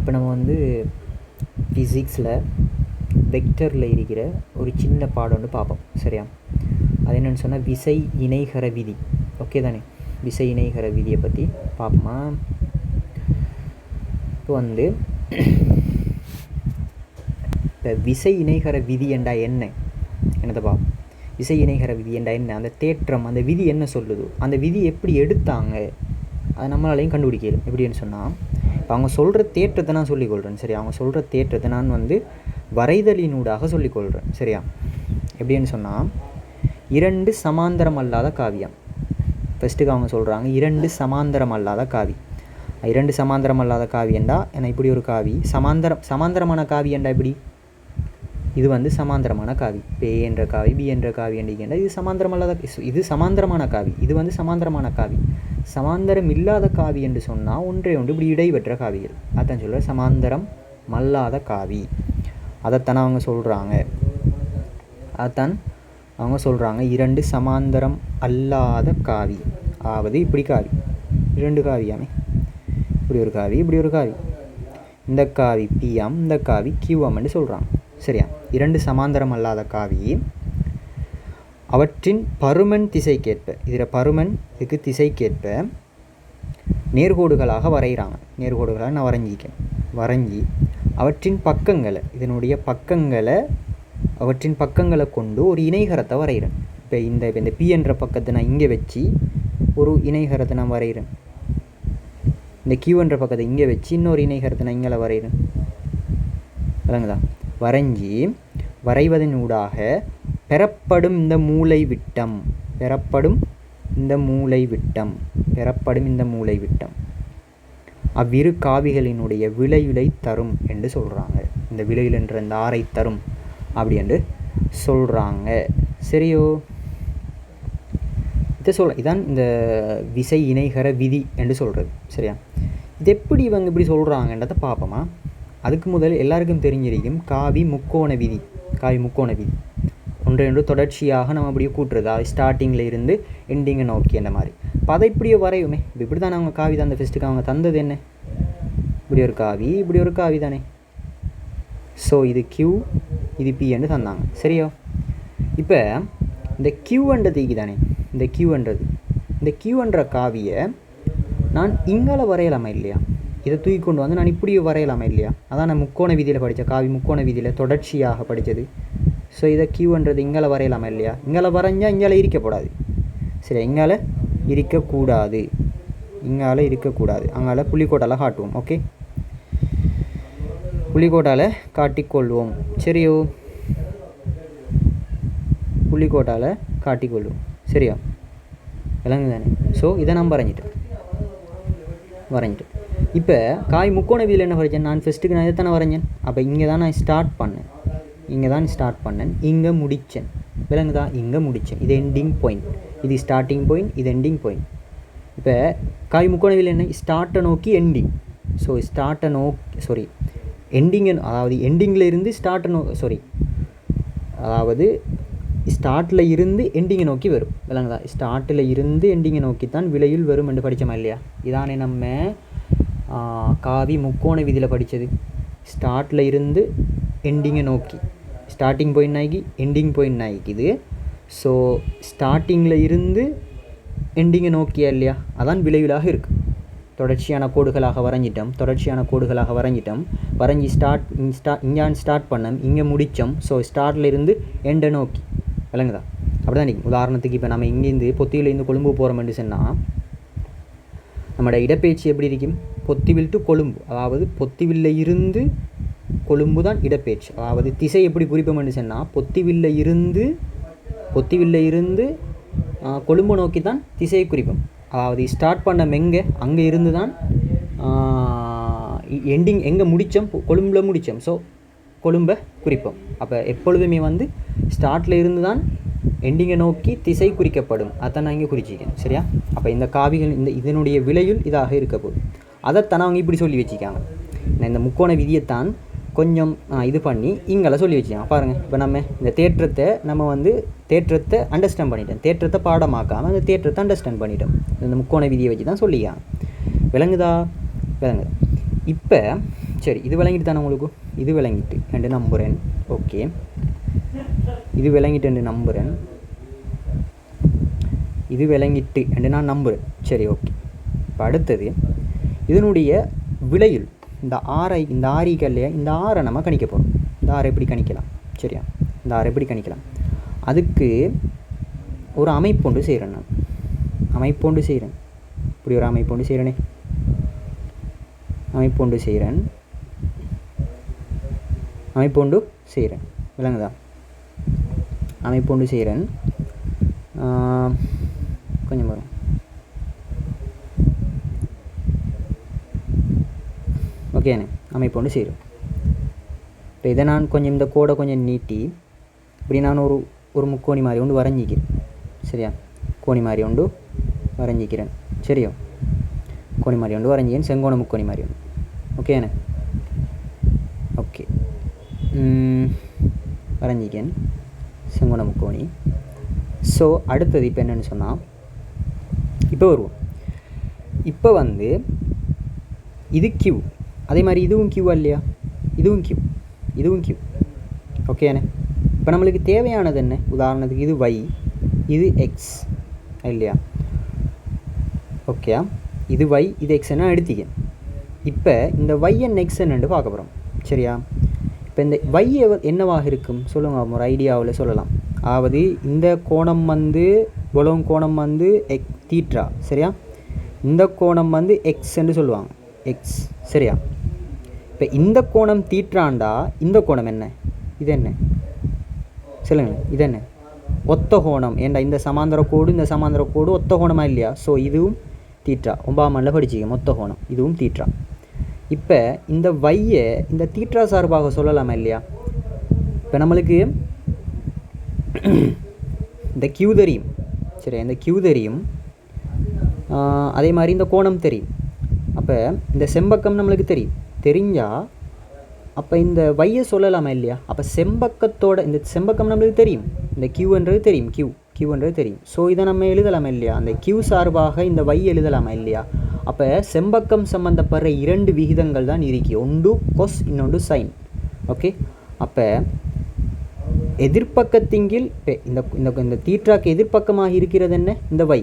இப்போ நம்ம வந்து ஃபிசிக்ஸில் வெக்டரில் இருக்கிற ஒரு சின்ன பாடம் ஒன்று பார்ப்போம். சரியா? அது என்னென்னு சொன்னால் விசை இணைகர விதி. ஓகே தானே? விசை இணைகர விதியை பற்றி பார்ப்போமா? இப்போ வந்து இப்போ விசை இணைகர விதி என்றா என்ன என்னதை பார்ப்போம். விசை இணைகர விதி என்றா என்ன, அந்த தேற்றம், அந்த விதி என்ன சொல்லுது, அந்த விதி எப்படி எடுத்தாங்க, அது நம்மளாலையும் கண்டுபிடிக்கணும். எப்படின்னு சொன்னால், இப்போ அவங்க சொல்கிற தேற்றத்தை நான் சொல்லிக்கொள்கிறேன். சரியா? அவங்க சொல்கிற தேற்றத்தை நான் வந்து வரைதலினூடாக சொல்லிக்கொள்கிறேன். சரியா? எப்படின்னு சொன்னால், இரண்டு சமாந்தரம் அல்லாத காவியம். ஃபஸ்ட்டுக்கு அவங்க சொல்கிறாங்க இரண்டு சமாந்தரம் அல்லாத காவி. இரண்டு சமாந்தரம் அல்லாத காவி என்றா ஏன்னா இப்படி ஒரு காவி சமாந்தரமான காவி என்றா இப்படி இது வந்து சமாந்தரமான காவி. இப்போ ஏ என்ற காவி பி என்ற காவி என்றா இது சமாந்தரம் அல்லாத, இது சமாந்தரமான காவி, இது வந்து சமாந்தரமான காவி. சமாந்தரம் இல்லாத காவி என்று சொன்னால் ஒன்றே ஒன்று இப்படி இடைவெற்ற காவிகள். அதான் சொல்கிற சமாந்தரம் அல்லாத காவி. அதைத்தான் அவங்க சொல்கிறாங்க. அதைத்தான் அவங்க சொல்கிறாங்க இரண்டு சமாந்தரம் அல்லாத காவி. அதாவது இப்படி காவி, இரண்டு காவியாமே, இப்படி ஒரு காவி, இப்படி ஒரு காவி. இந்த காவி பிஎம், இந்த காவி கியூஎம்னு சொல்கிறாங்க. சரியா? இரண்டு சமாந்தரம் அல்லாத காவி அவற்றின் பருமன் திசைக்கேற்ப, இதில் பருமன் இதுக்கு திசைக்கேற்ப நேர்கோடுகளாக வரைகிறாங்க. நேர்கோடுகளாக நான் வரைஞ்சி அவற்றின் பக்கங்களை, இதனுடைய பக்கங்களை, அவற்றின் பக்கங்களை கொண்டு ஒரு இணைகரத்தை வரைகிறேன். இப்போ இந்த பி என்ற பக்கத்தை நான் இங்கே வச்சு ஒரு இணைகரத்தை நான் வரைகிறேன். இந்த கியூ என்ற பக்கத்தை இங்கே வச்சு இன்னொரு இணைகரத்தை நான் இங்கே வரைகிறேன். விளங்குதா? வரைஞ்சி வரைவதனூடாக பெறப்படும் இந்த மூளை விட்டம், பெறப்படும் இந்த மூளை விட்டம் அவ்விரு காவிகளினுடைய விளையுலை தரும் என்று சொல்கிறாங்க. இந்த விளையுல் என்ற இந்த ஆரை தரும் அப்படி என்று சொல்கிறாங்க. சரியோ? இதான் இந்த விசை இணைகர விதி என்று சொல்கிறது. சரியா? இது எப்படி இவங்க இப்படி சொல்கிறாங்கன்றதை பார்ப்போமா? அதுக்கு முதல் எல்லாருக்கும் தெரிஞ்சிருக்கும் காவி முக்கோண விதி. ஒன்று தொடர்ச்சியாக நம்ம அப்படியே கூட்டுறது, அது ஸ்டார்டிங்கில் இருந்து எண்டிங்கை நோக்கி அந்த மாதிரி. இப்போ அதை இப்படியே வரையுமே. இப்படி தானே அவங்க காவி தான் அந்த ஃபஸ்ட்டுக்கு அவங்க தந்தது என்ன, இப்படி ஒரு காவி, இப்படி ஒரு காவி தானே. ஸோ இது கியூ, இது பி என்று தந்தாங்க. சரியா? இப்போ இந்த கியூன்றது தானே, இந்த கியூன்ற காவியை நான் இங்கால வரையலாமா இல்லையா? இதை தூக்கி கொண்டு வந்து நான் இப்படியே வரையலாமா இல்லையா? அதான் நான் முக்கோண விதியில் படித்த காவி, முக்கோண விதியில் தொடர்ச்சியாக படித்தது. ஸோ இதை கியூன்றது இங்கால வரையலாமா இல்லையா? இங்கால வரைஞ்சால் இங்கால இருக்கக்கூடாது. சரி, இங்கால இருக்கக்கூடாது, அங்கால புள்ளிக்கோட்டால் காட்டுவோம். ஓகே, புள்ளிக்கோட்டால் காட்டிக்கொள்வோம். சரியோ? புள்ளிக்கோட்டால் காட்டிக்கொள்வோம். சரியா? விளங்கு தானே? ஸோ இதை நான் வரைஞ்சிட்டேன். இப்போ காய் முக்கோண விதியில் என்ன வரைஞ்சேன் நான் ஃபஸ்ட்டுக்கு? நான் இதை தானே வரைஞ்சேன். அப்போ இங்கே தான் நான் ஸ்டார்ட் பண்ணேன், இங்கே முடித்தேன். விளங்குதா? இங்கே முடித்தேன். இது எண்டிங் பாயிண்ட், இது ஸ்டார்டிங் பாயிண்ட், இது எண்டிங் பாயிண்ட். இப்போ காய் முக்கோண விதியில் என்ன, ஸ்டார்ட்டை நோக்கி எண்டிங். ஸோ எண்டிங், அதாவது எண்டிங்கில் இருந்து அதாவது ஸ்டார்ட்டில் இருந்து எண்டிங்கை நோக்கி வரும். விளங்குதா? ஸ்டார்ட்டில் இருந்து எண்டிங்கை நோக்கி தான் விளையுல் வரும் என்று படித்தோமா இல்லையா? இதானே நம்ம காவி முக்கோண விதியில் படித்தது. ஸ்டார்ட்டில் இருந்து எண்டிங்கை நோக்கி, ஸ்டார்டிங் பாயிண்ட் ஆகி எண்டிங் பாயிண்ட் ஆகிக்குது. ஸோ ஸ்டார்டிங்கில் இருந்து எண்டிங்கை நோக்கியா இல்லையா? அதான் விளைவுலாக இருக்குது. தொடர்ச்சியான கோடுகளாக வரைஞ்சிட்டோம். வரைஞ்சி இங்கே ஸ்டார்ட் பண்ணோம், இங்கே முடித்தோம். ஸோ ஸ்டார்ட்டில் இருந்து எண்டை நோக்கி. விளங்குதா? அப்படி தான் நிற்கும். உதாரணத்துக்கு இப்போ நம்ம இங்கேருந்து பொத்திவிலேருந்து கொழும்பு போகிறோம்னு சொன்னால் நம்மளோட இடப்பெயர்ச்சி எப்படி இருக்கும்? பொத்திவில் டு கொழும்பு, அதாவது பொத்திவில்ல இருந்து கொழும்பு தான் இடப்பெயர்ச்சி. அதாவது திசை எப்படி குறிப்போம்னு சொன்னால் பொத்திவில்ல இருந்து கொழும்பு நோக்கி தான் திசையை குறிப்போம். அதாவது ஸ்டார்ட் பண்ண எங்கே, அங்கே இருந்து தான் எண்டிங் எங்கே முடித்தோம், கொழும்பில் முடித்தோம். ஸோ கொழும்பை குறிப்போம். அப்போ எப்பொழுதுமே வந்து ஸ்டார்ட்டில் இருந்து தான் எண்டிங்கை நோக்கி திசை குறிக்கப்படும். அதான் நான் இங்கே குறிச்சிக்கேன். சரியா? அப்போ இந்த காவிகள் இதனுடைய விளையுல் இதாக இருக்க போகுது. அதைத்தான் அவங்க இப்படி சொல்லி வச்சுக்காங்க. நான் இந்த முக்கோண விதியைத்தான் கொஞ்சம் இது பண்ணி இங்கெல்லாம் சொல்லி வச்சுக்காங்க. பாருங்கள், இப்போ நம்ம இந்த தேற்றத்தை அண்டர்ஸ்டாண்ட் பண்ணிட்டோம். தேற்றத்தை பாடமாக்காமல் அந்த தேற்றத்தை அண்டர்ஸ்டாண்ட் பண்ணிட்டோம். இந்த முக்கோண விதியை வச்சு தான் சொல்லிக்காங்க. விளங்குதா? இப்போ சரி, இது விளங்கிட்டு தானே உங்களுக்கு? இது விளங்கிட்டு என்று நம்புகிறேன். ஓகே, இது விளங்கிட்டு என்று நம்புகிறேன். இது விளங்கிட்டு என்று நான் நம்புகிறேன். சரி, ஓகே. இப்போ அடுத்தது இதனுடைய விளையுள் இந்த ஆரிகள்லையே இந்த ஆரை நம்ம கணிக்க போகிறோம். இந்த ஆரை எப்படி கணிக்கலாம்? சரியா, இந்த ஆரை எப்படி கணிக்கலாம்? அதுக்கு ஒரு அமைப்பொண்டு செய்கிறேன். நான் அமைப்பொண்டு செய்கிறேன். இப்படி ஒரு அமைப்பொண்டு செய்கிறேனே, அமைப்பொண்டு செய்கிறேன். அமைப்பொண்டு செய்கிறேன். விளங்குதா? அமைப்பொண்டு செய்கிறேன். கொஞ்சம் வரும். ஓகேண்ணே, அமைப்பொண்டு செய்கிறேன். இப்போ இதை நான் கொஞ்சம் இந்த கோடை கொஞ்சம் நீட்டி இப்படி நான் ஒரு முக்கோணி மாதிரி ஒன்று வரைஞ்சிக்கிறேன். சரியா, கோணி மாதிரி ஒன்று வரைஞ்சிக்கிறேன். சரியோ, கோணி மாதிரி ஒன்று வரைஞ்சிக்கிறேன். செங்கோண முக்கோணி மாதிரி ஒன்று. ஓகேண்ணே, ஓகே. வரைஞ்சிக்கேன் செங்கோண முக்கோணி. ஸோ அடுத்தது இப்போ என்னென்னு சொன்னால், இப்போ வருவோம். இப்போ வந்து இது கியூ, அதே மாதிரி இதுவும் கியூவா இல்லையா? இதுவும் கியூ, இதுவும் கியூ. ஓகேண்ணே, இப்போ நம்மளுக்கு தேவையானது என்ன? உதாரணத்துக்கு இது y, இது x இல்லையா? ஓகே, இது y, இது x என்ன எடுத்திக்க. இப்போ இந்த y and x என்னன்னு பார்க்க போகிறோம். சரியா, இப்போ இந்த y என்னவாக இருக்கும் சொல்லுங்கள், ஒரு ஐடியாவில் சொல்லலாம். அதாவது இந்த கோணம் வந்து இவ்வளவு கோணம் வந்து தீட்டா. சரியா, இந்த கோணம் வந்து எக்ஸ்ன்னு சொல்லுவாங்க, எக்ஸ். சரியா, இப்போ இந்த கோணம் தீட்டாண்டா இந்த கோணம் என்ன? இது என்ன சொல்லுங்கள், இது என்ன? ஒத்த கோணம். ஏண்டா இந்த சமாந்தர கோடு இந்த சமாந்தர கோடு ஒத்த கோணமாக இல்லையா? ஸோ இதுவும் தீட்டா. 9ஆம் ஆண்டில் படிச்சிக்க மொத்த கோணம், இதுவும் தீட்டா. இப்போ இந்த வையை இந்த தீட்டா சார்பாக சொல்லலாமா இல்லையா? இப்போ நம்மளுக்கு இந்த கியூ தெரியும். சரி, இந்த கியூ தெரியும், அதே மாதிரி இந்த கோணம் தெரியும். அப்போ இந்த செம்பக்கம் நம்மளுக்கு தெரிஞ்சால் அப்போ இந்த வையை சொல்லலாமா இல்லையா? அப்போ செம்பக்கத்தோட இந்த செம்பக்கம் நம்மளுக்கு தெரியும், இந்த கியூன்றது தெரியும், கியூன்றது தெரியும். ஸோ இதை நம்ம எழுதலாமா இல்லையா? அந்த கியூ சார்பாக இந்த வை எழுதலாமா இல்லையா? அப்போ செம்பக்கம் சம்மந்தப்படுற 2 விகிதங்கள் தான் இருக்கு, ஒன்று கொஸ் இன்னொன்று சைன். ஓகே, அப்போ எதிர்பக்கத்திங்கில் இந்த இந்த இந்த தீட்டாக்கு எதிர்பக்கமாக இருக்கிறது என்ன? இந்த வை.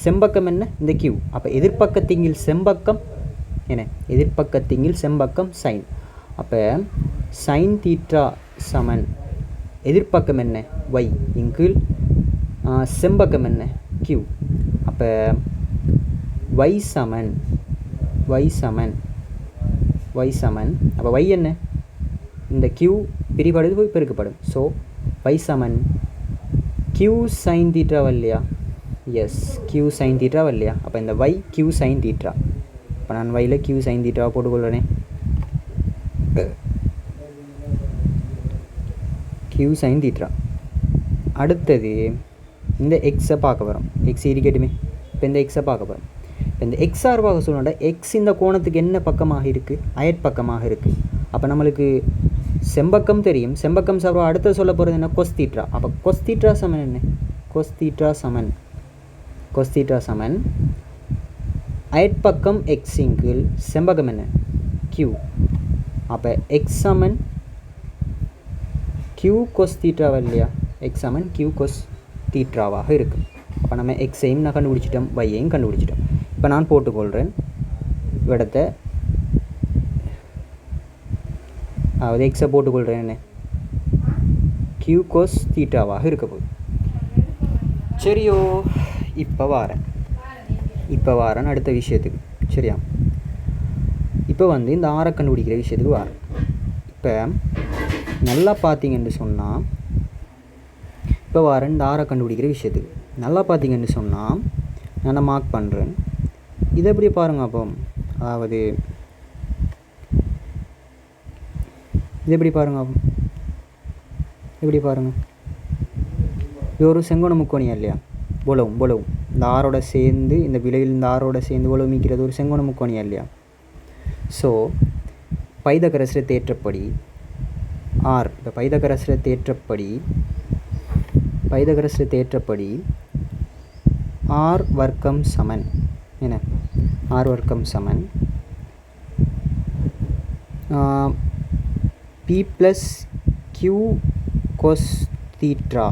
செம்பக்கம் என்ன? இந்த கியூ. அப்போ எதிர்பக்கத்திங்கில் செம்பக்கம் என்ன? எதிர்பக்கத்திங்கில் செம்பக்கம் சைன். அப்போ சைன் தீட்டா சமன் எதிர்பக்கம் என்ன? வை இங்கில் செம்பக்கம் என்ன? கியூ. அப்போ வை சமன் அப்போ வை என்ன? இந்த கியூ பிரிபடுது போய் பெருக்கப்படும். ஸோ வை சமன் கியூ சைன் தீட்டாவா இல்லையா? எஸ், கியூ சைன் தீட்டாவா இல்லையா? அப்போ இந்த வை கியூ சைன் தீட்டா. இப்போ நான் வையில் கியூ சைன் தீட்டாவை போட்டுக்கொள்கிறேனே. Q sine theta. அடுத்தது இந்த எக்ஸை பார்க்க வரோம். எக்ஸ் இருக்கட்டுமே. இப்போ இந்த எக்ஸை பார்க்க போகிறோம். இப்போ இந்த எக்ஸ் சார்பாக சொல்லணும்னா எக்ஸ் இந்த கோணத்துக்கு என்ன பக்கமாக இருக்குது? அயற்பக்கமாக இருக்குது. அப்போ நம்மளுக்கு செம்பக்கம் தெரியும். செம்பக்கம் சார்பாக அடுத்து சொல்ல போகிறது என்ன? கொஸ் தீட்டா. அப்போ கொஸ் தீட்டா சமன் என்ன? கொஸ் தீட்டா சமன் அயற்பக்கம் எக்ஸ் இங்கில் செம்பகம் என்ன? கியூ. அப்போ எக்ஸ் சமன் கியூ கொஸ் தீட்டாவா இல்லையா? எக்ஸ் சமன் கியூ கொஸ் தீட்டாவாக இருக்குது. அப்போ நம்ம எக்ஸையும் நான் கண்டுபிடிச்சிட்டோம், வையையும் கண்டுபிடிச்சிட்டோம். இப்போ நான் போட்டுக்கொள்கிறேன் இடத்தை, அதாவது எக்ஸை போட்டுக்கொள்கிறேன் என்ன? கியூ கோஸ் தீட்டாவாக இருக்க போகுது. சரியோ, இப்போ வாரேன் அடுத்த விஷயத்துக்கு. சரியா, இப்போ வந்து இந்த ஆரை கண்டுபிடிக்கிற விஷயத்துக்கு வாரேன். இப்போ நல்லா பார்த்தீங்கன்னு சொன்னால், இப்போ வாரேன் இந்த ஆரை கண்டுபிடிக்கிற விஷயத்துக்கு. நல்லா பார்த்தீங்கன்னு சொன்னால் நான் மார்க் பண்ணுறேன். இதை எப்படி பாருங்கள். அப்போ அதாவது இது எப்படி பாருங்கள், எப்படி பாருங்கள். இது ஒரு செங்கோண முக்கோணியா இல்லையா? பொலவும் இந்த ஆரோட சேர்ந்து இந்த விலையில் இந்த ஆரோட சேர்ந்து பொலவுமிக்கிறது ஒரு செங்கோண முக்கோணியா இல்லையா? ஸோ பைதகரஸ்ர தேற்றப்படி ஆர், இப்போ பைதகரஸ்ர தேற்றப்படி ஆர் வர்க்கம் சமன் என்ன? ஆர் வர்க்கம் சமன் பி ப்ளஸ் கியூ கொஸ் தீட்ரா